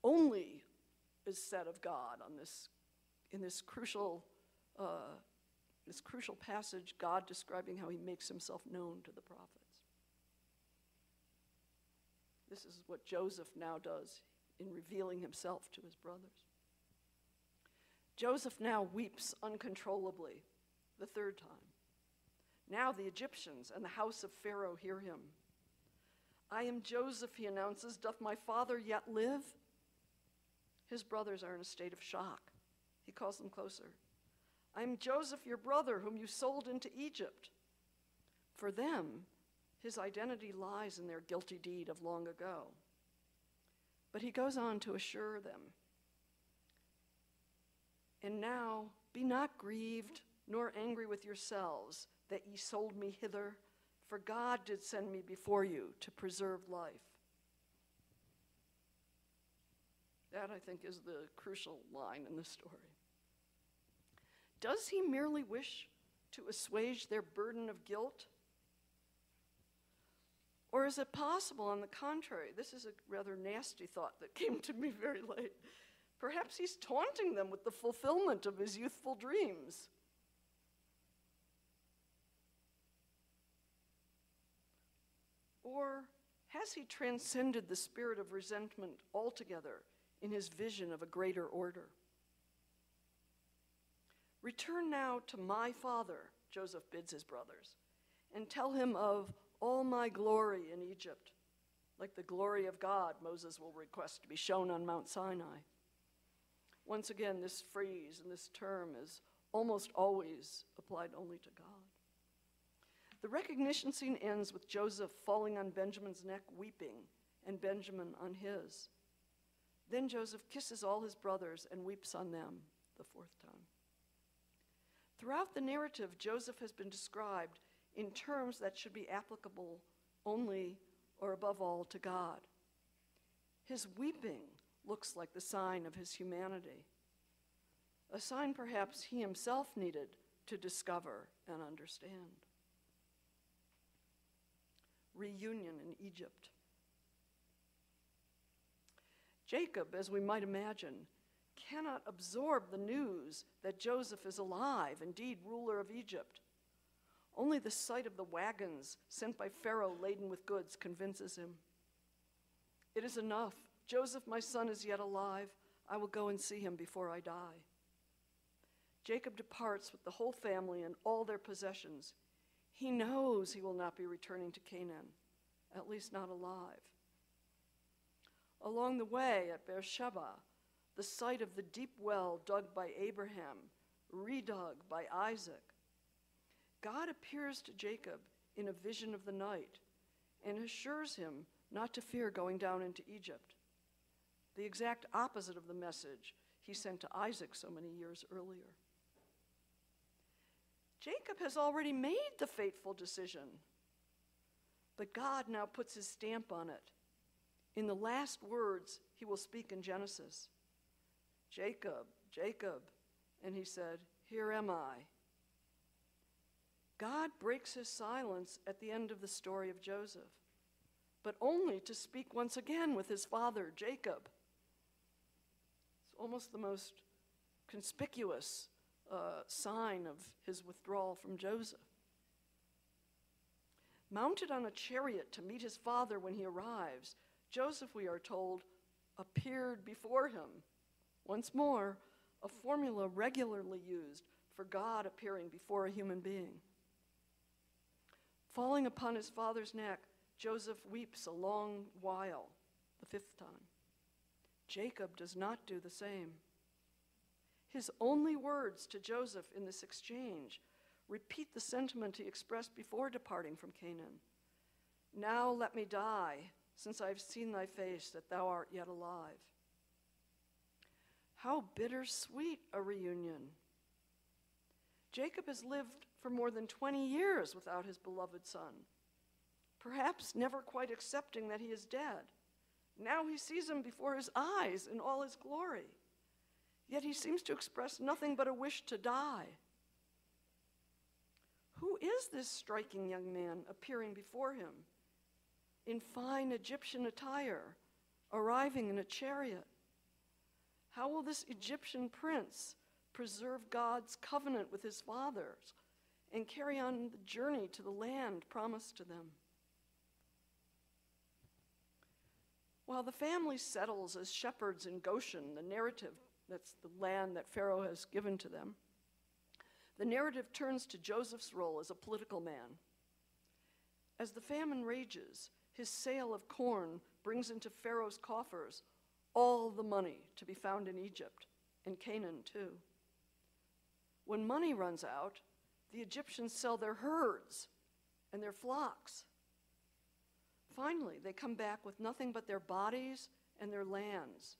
only is said of God in this crucial passage, God describing how he makes himself known to the prophets. This is what Joseph now does in revealing himself to his brothers. Joseph now weeps uncontrollably the third time. Now the Egyptians and the house of Pharaoh hear him. "I am Joseph," he announces. "Doth my father yet live?" His brothers are in a state of shock. He calls them closer. "I am Joseph, your brother, whom you sold into Egypt." For them, his identity lies in their guilty deed of long ago. But he goes on to assure them, "And now be not grieved, nor angry with yourselves, that ye sold me hither, for God did send me before you to preserve life." That, I think, is the crucial line in the story. Does he merely wish to assuage their burden of guilt? Or is it possible, on the contrary, this is a rather nasty thought that came to me very late, perhaps he's taunting them with the fulfillment of his youthful dreams? Or has he transcended the spirit of resentment altogether in his vision of a greater order? "Return now to my father," Joseph bids his brothers, "and tell him of all my glory in Egypt, like the glory of God Moses will request to be shown on Mount Sinai." Once again, this phrase and this term is almost always applied only to God. The recognition scene ends with Joseph falling on Benjamin's neck weeping, and Benjamin on his. Then Joseph kisses all his brothers and weeps on them the fourth time. Throughout the narrative, Joseph has been described in terms that should be applicable only or above all to God. His weeping looks like the sign of his humanity, a sign perhaps he himself needed to discover and understand. Reunion in Egypt. Jacob, as we might imagine, cannot absorb the news that Joseph is alive, indeed ruler of Egypt. Only the sight of the wagons sent by Pharaoh laden with goods convinces him. It is enough. Joseph, my son, is yet alive. I will go and see him before I die. Jacob departs with the whole family and all their possessions. He knows he will not be returning to Canaan, at least not alive. Along the way at Beersheba, the site of the deep well dug by Abraham, redug by Isaac, God appears to Jacob in a vision of the night and assures him not to fear going down into Egypt, the exact opposite of the message he sent to Isaac so many years earlier. Jacob has already made the fateful decision, but God now puts his stamp on it in the last words he will speak in Genesis. Jacob, Jacob, and he said, here am I. God breaks his silence at the end of the story of Joseph, but only to speak once again with his father, Jacob. It's almost the most conspicuous sign of his withdrawal from Joseph. Mounted on a chariot to meet his father when he arrives, Joseph, we are told, appeared before him. Once more, a formula regularly used for God appearing before a human being. Falling upon his father's neck, Joseph weeps a long while, the fifth time. Jacob does not do the same. His only words to Joseph in this exchange repeat the sentiment he expressed before departing from Canaan. Now let me die, since I have seen thy face, that thou art yet alive. How bittersweet a reunion. Jacob has lived for more than 20 years without his beloved son, perhaps never quite accepting that he is dead. Now he sees him before his eyes in all his glory, yet he seems to express nothing but a wish to die. Who is this striking young man appearing before him in fine Egyptian attire, arriving in a chariot? How will this Egyptian prince preserve God's covenant with his fathers and carry on the journey to the land promised to them? While the family settles as shepherds in Goshen, the narrative, that's the land that Pharaoh has given to them, the narrative turns to Joseph's role as a political man. As the famine rages, his sale of corn brings into Pharaoh's coffers all the money to be found in Egypt, and Canaan too. When money runs out, the Egyptians sell their herds and their flocks. Finally, they come back with nothing but their bodies and their lands.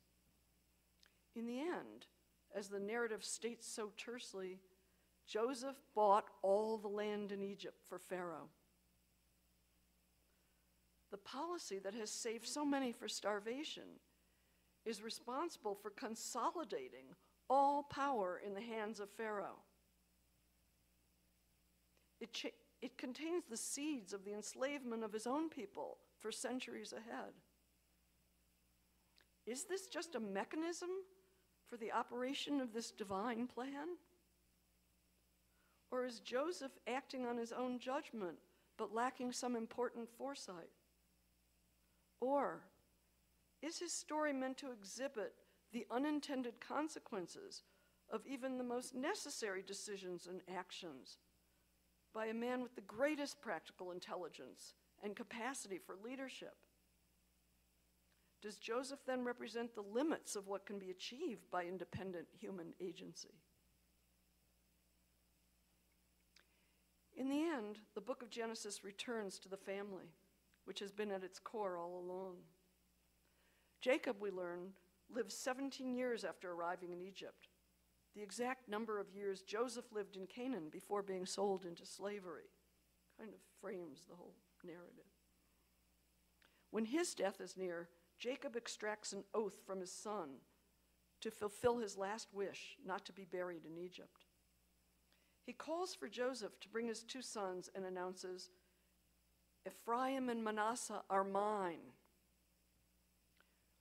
In the end, as the narrative states so tersely, Joseph bought all the land in Egypt for Pharaoh. The policy that has saved so many for starvation is responsible for consolidating all power in the hands of Pharaoh. It contains the seeds of the enslavement of his own people for centuries ahead. Is this just a mechanism for the operation of this divine plan? Or is Joseph acting on his own judgment but lacking some important foresight? Or is his story meant to exhibit the unintended consequences of even the most necessary decisions and actions by a man with the greatest practical intelligence and capacity for leadership? Does Joseph then represent the limits of what can be achieved by independent human agency? In the end, the book of Genesis returns to the family, which has been at its core all along. Jacob, we learn, lived 17 years after arriving in Egypt, the exact number of years Joseph lived in Canaan before being sold into slavery. Kind of frames the whole narrative. When his death is near, Jacob extracts an oath from his son to fulfill his last wish not to be buried in Egypt. He calls for Joseph to bring his two sons and announces, Ephraim and Manasseh are mine.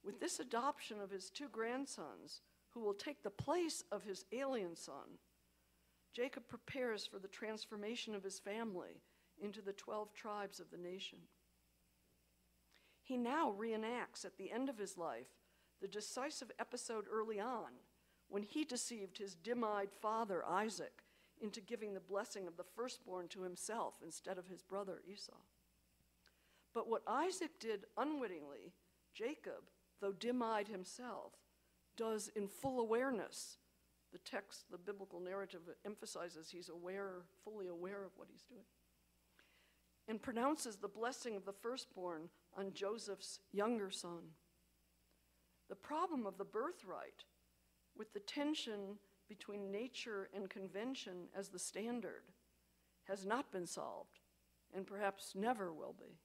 With this adoption of his two grandsons, who will take the place of his alien son, Jacob prepares for the transformation of his family into the 12 tribes of the nation. He now reenacts at the end of his life the decisive episode early on when he deceived his dim-eyed father Isaac into giving the blessing of the firstborn to himself instead of his brother Esau. But what Isaac did unwittingly, Jacob, though dim-eyed himself, does in full awareness. The text, the biblical narrative emphasizes he's aware, fully aware of what he's doing, and pronounces the blessing of the firstborn on Joseph's younger son. The problem of the birthright, with the tension between nature and convention as the standard, has not been solved, and perhaps never will be.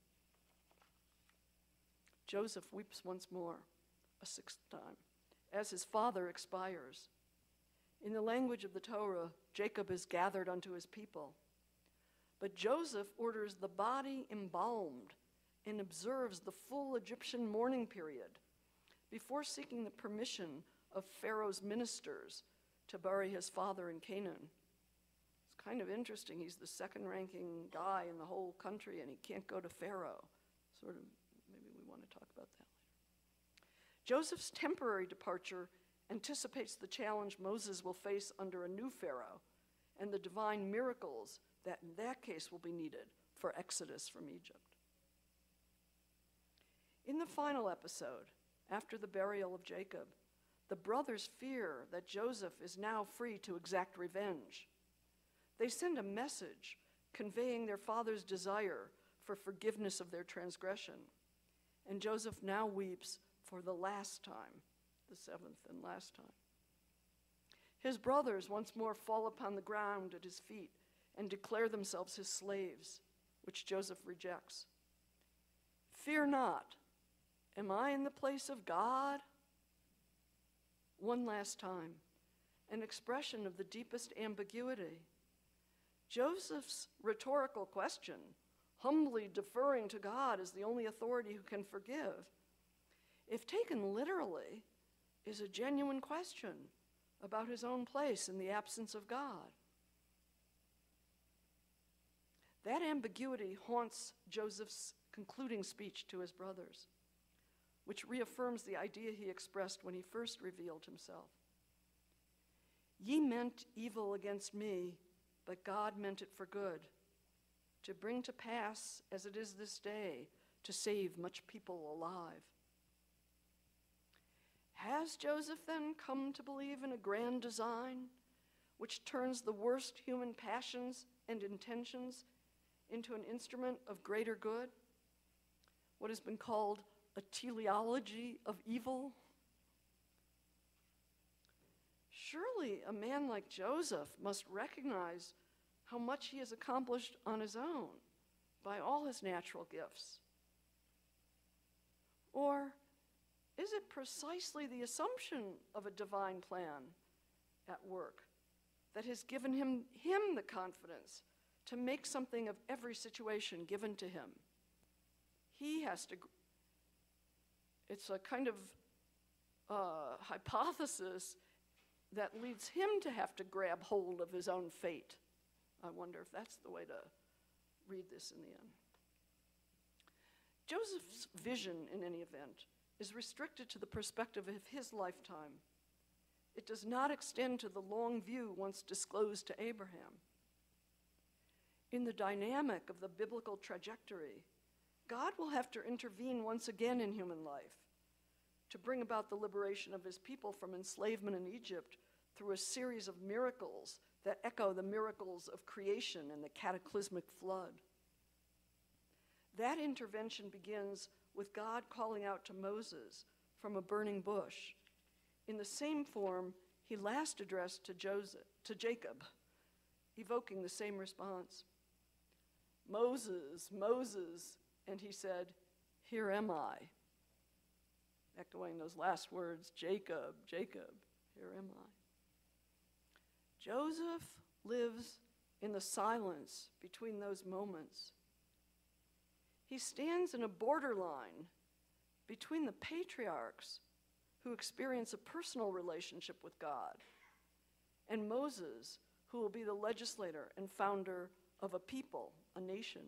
Joseph weeps once more, a sixth time, as his father expires. In the language of the Torah, Jacob is gathered unto his people. But Joseph orders the body embalmed and observes the full Egyptian mourning period before seeking the permission of Pharaoh's ministers to bury his father in Canaan. It's kind of interesting. He's the second-ranking guy in the whole country, and he can't go to Pharaoh. Sort of, maybe we want to talk about that later. Joseph's temporary departure anticipates the challenge Moses will face under a new Pharaoh and the divine miracles that in that case will be needed for exodus from Egypt. In the final episode, after the burial of Jacob, the brothers fear that Joseph is now free to exact revenge. They send a message conveying their father's desire for forgiveness of their transgression, and Joseph now weeps for the last time, the seventh and last time. His brothers once more fall upon the ground at his feet and declare themselves his slaves, which Joseph rejects. Fear not. Am I in the place of God? One last time, an expression of the deepest ambiguity. Joseph's rhetorical question, humbly deferring to God as the only authority who can forgive, if taken literally, is a genuine question about his own place in the absence of God. That ambiguity haunts Joseph's concluding speech to his brothers, which reaffirms the idea he expressed when he first revealed himself. Ye meant evil against me, but God meant it for good, to bring to pass, as it is this day, to save much people alive. Has Joseph then come to believe in a grand design which turns the worst human passions and intentions into an instrument of greater good? What has been called a teleology of evil? Surely a man like Joseph must recognize how much he has accomplished on his own by all his natural gifts. Or is it precisely the assumption of a divine plan at work that has given him the confidence to make something of every situation given to him? He has to, it's a kind of hypothesis that leads him to have to grab hold of his own fate. I wonder if that's the way to read this in the end. Joseph's vision, in any event, is restricted to the perspective of his lifetime. It does not extend to the long view once disclosed to Abraham. In the dynamic of the biblical trajectory, God will have to intervene once again in human life to bring about the liberation of his people from enslavement in Egypt through a series of miracles that echo the miracles of creation and the cataclysmic flood. That intervention begins with God calling out to Moses from a burning bush in the same form he last addressed to Jacob, evoking the same response. Moses, Moses, and he said, here am I. Echoing those last words, Jacob, Jacob, here am I. Joseph lives in the silence between those moments. He stands in a borderline between the patriarchs who experience a personal relationship with God, and Moses, who will be the legislator and founder of a people, a nation.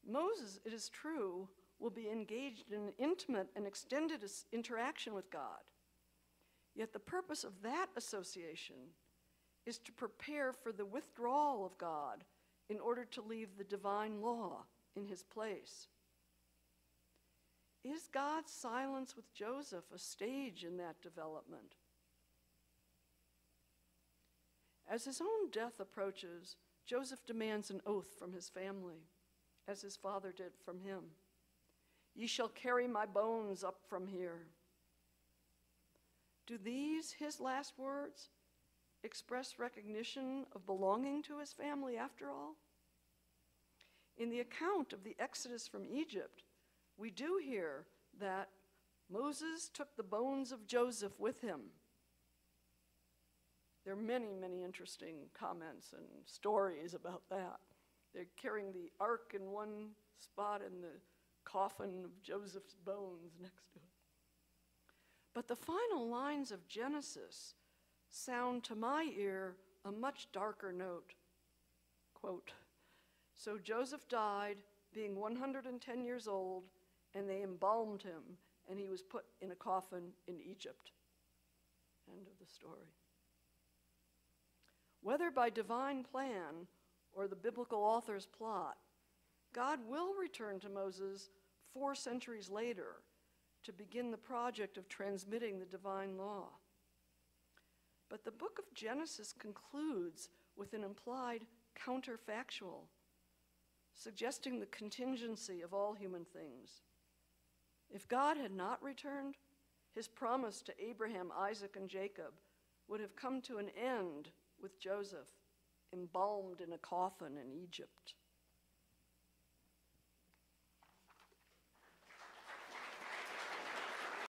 Moses, it is true, will be engaged in an intimate and extended interaction with God. Yet the purpose of that association is to prepare for the withdrawal of God in order to leave the divine law in his place. Is God's silence with Joseph a stage in that development? As his own death approaches, Joseph demands an oath from his family, as his father did from him. Ye shall carry my bones up from here. Do these, his last words, express recognition of belonging to his family after all? In the account of the Exodus from Egypt, we do hear that Moses took the bones of Joseph with him. There are many, many interesting comments and stories about that. They're carrying the ark in one spot and the coffin of Joseph's bones next to it. But the final lines of Genesis sound to my ear a much darker note. Quote, "So Joseph died, being 110 years old, and they embalmed him, and he was put in a coffin in Egypt." End of the story. Whether by divine plan or the biblical author's plot, God will return to Moses 4 centuries later to begin the project of transmitting the divine law. But the book of Genesis concludes with an implied counterfactual, suggesting the contingency of all human things. If God had not returned, his promise to Abraham, Isaac, and Jacob would have come to an end with Joseph, embalmed in a coffin in Egypt.